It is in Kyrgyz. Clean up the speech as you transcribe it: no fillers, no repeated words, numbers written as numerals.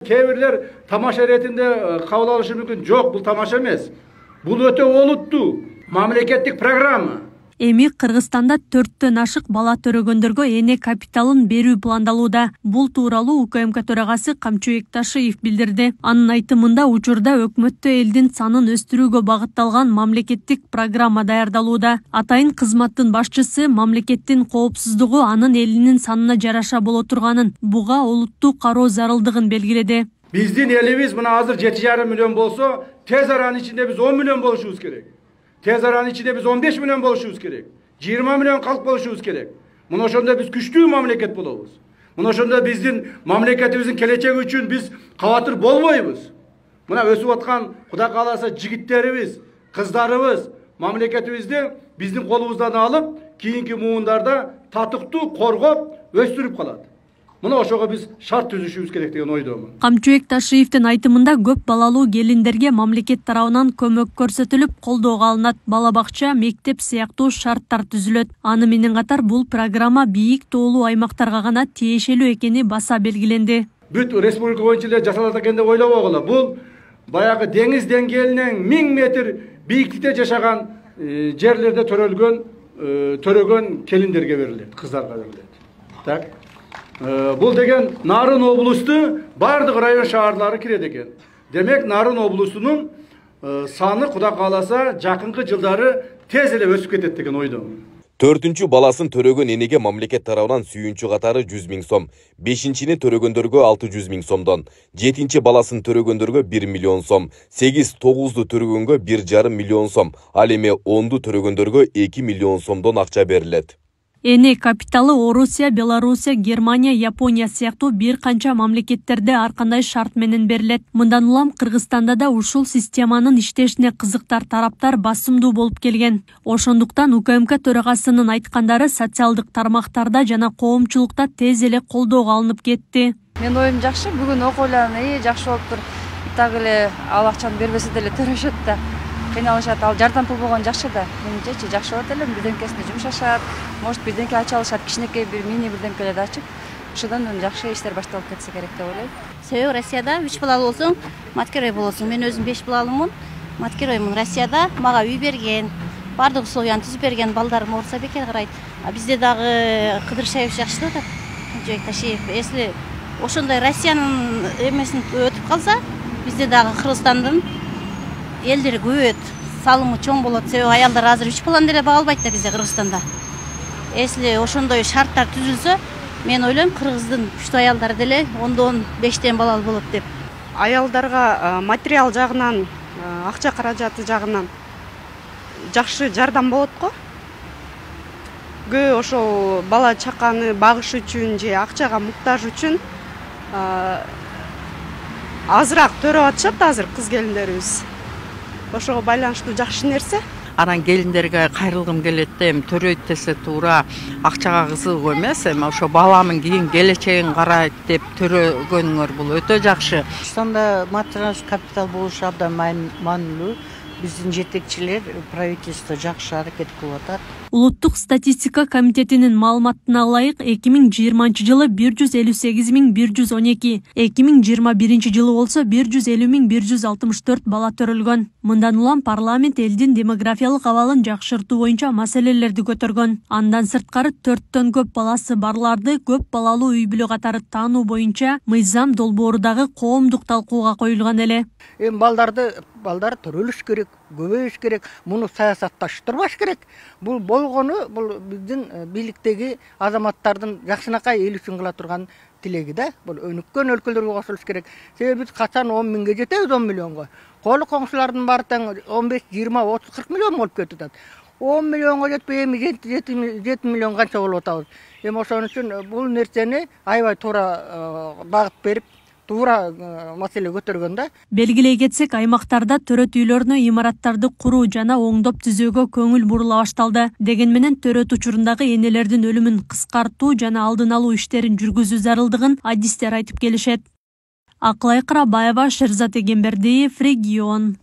Kevirler tamaşa retinde kabul alışı mümkün. Yok, bu tamaşa emez. Bu öte oluttu. Mamleketlik programı. Эми Кыргызстанда 4төн ашык бала төрөгөндөргө эне капиталын берүү пландалууда. Бул тууралуу УКМК төрагасы Камчыбек Ташиев билдирди. Анын айтымында учурда өкмөттө элдин санын өстүрүүгө багытталган мамлекеттик программа даярдалууда. Атайын кызматтын башчысы мамлекеттин коопсуздугу анын элинин санына жараша боло турганын, буга олуттуу кароо зарылдыгын белгиледи. Биздин элибиз мына азыр 7,5 миллион болсо, тез аранын ичинде биз 10 миллион болушубуз керек. Tez aranın içinde biz 15 milyon boluşumuz gerek. 20 milyon halk boluşumuz gerek. Muna ошондо biz күчтүү mamleket bolobuz. Muna ошондо биздин mamleketimizin келечеги үчүн biz кабатыр болбойбуз. Мына өсүп аткан Кудай кааласа жигиттерибиз, кыздарыбыз mamleketimizni биздин колубуздан алып, кийинки муундарда татыктуу коргоп, өстүрүп калат. Мына ошого биз шарт түзүшүбүз керек деген ойдомун. Камчыбек Ташиевдин айтымында көп балалуу келиндерге мамлекет тарабынан көмөк көрсөтүлүп, колдоого алынат. Бала бакча, мектеп сыяктуу шарттар түзүлөт. Аны менен катар бул программа бийик тоолуу аймактарга гана тиешелүү экени баса белгиленди. Бүт республика боюнча эле жасалат экен деп ойлобогула. Бул баягы деңиз деңгээлинен 1000 метр бийиктикте жашаган жерлерде төрөгөн келиндерге берилет, кыздарга берилет. Так. Бул деген Нарын облусту бардык район шаарлары кирет экен. Демек Нарын облусунун саны Кудай кааласа жакынкы жылдары тез эле өсүп кетет деген ойдомун. 4-чү баласын төрөгөн энеге мамлекет тарабынан сүйүнчү катары 100 000 сом, 5-чини төрөгөндөргө 600 000 сомдон, 7-чи баласын төрөгөндөргө 1 миллион сом, 8-9ду төрөгөнгө 1,5 миллион сом, ал эми 10ду төрөгөндөргө 2 миллион сомдон акча берилет. Эне капиталы Орусия, Белоруссия, Германия, Япония сыяктуу бир канча мамлекеттерде ар кандай шарт менен берилет. Мындан улам Кыргызстанда да ушул системанын иштешине кызыктар тараптар басымдуу болуп келген. Ошондуктан УКМК төрагасынын айткандары социалдык тармактарда жана коомчулукта тез эле колдоого алынып кетти. Мен оюм жакшы, бүгүн окуйлар жакшы болуптур. Так эле ал акчаны бербесе деле төрөшөт да. Кыйналышат, ал жардам пул болгон жакшы да. Менимче жакшы болот эле, бирденкесинде жумшашат, может бирденке ача алышат, кичинекей бир мини бирденкелерди ачып, ошондон жакшы иштер башталып кетсе керек деп ойлойм. Себеби Россияда 3 балалуу болсоң, маткерой болосуң. Мен өзүм 5 балалуумун, маткероймун. Россияда мага үй берген, бардык условияны түзүп берген, балдарым орусса бекер карайт. Бизде дагы Кыдыршаев жакшы деп атат. Камчыбек Ташиев, если ошондой Россиянын эмесин өтүп калса, бизде дагы Кыргызстандын элдери көбөйөт, салымы чоң болот. Себеби аялдар азыр 3 баланы деле бага албайт да бизде Кыргызстанда. Если ошондой шарттар түзүлсө, мен ойлойм Кыргыздын күчтүү аялдары деле 10-15 балалы болот деп. Аялдарга материал жагынан, акча каражаты жагынан жакшы жардам болот го. Ошол бала чаканы багыш үчүн же акчага муктаж үчүн азыраак төрөп атышат азыр кыз келиндерибиз. Ошого байланыштуу жакшы нерсе. Анан келиндерге кайрылгым келет да, эми төрөйт десе туура акчага кызыгуу эмес, эми ошо баламын кийин келечегин карайт деп төрөгөнүңөр бул өтө жакшы. Ошондо материалдык капитал болушу абдан маанилүү. Биздин жетекчилер правительство жакшы аракет кылып атат. Улуттук статистика комитетинин маалыматына ылайык 2020 жылы 158.112, 2021 жылы болсо 150.164 бала төрөлгөн. Мындан улам парламент элдин демографиялык абалын жакшыртуу боюнча маселелерди көтөргөн. Андан сырткары 4төн көп баласы барларды көп балалуу үй бүлө катары таануу боюнча мыйзам долбоорудагы коомдук талкууга коюлган эле. Балдар төрөлүш керек, көбөйүш керек, муну саясатташтырбаш керек. Бул болгону бул биздин бийликтеги азаматтардын жакшынакай эл үчүн кыла турган тилеги да. Бул өнүккөн өлкөлөргө кошулуш керек. Себеби биз качан 10 миңге жетебиз, 10 миллионго. Колу коңшулардын баары тең 15, 20, 30, 40 миллион болуп кетип атат. 10 миллионго жетпей эми 7 миллион канча болуп атабыз. Эми ошон үчүн бул нерсени аябай туура багыт берип туура маселе көтөргөн да. Белгилей кетсек, аймактарда төрөт үйлөрүнө имараттарды куруу жана оңдоп түзөөгө көңүл бурула башталды. Деген менен төрөт учурундагы энелердин өлүмүн кыскартуу жана алдын алуу иштерин жүргүзүү зарылдыгын адистер айтып келишет. Акылай Карабаева, Шерзат Эгембердиев, Регион.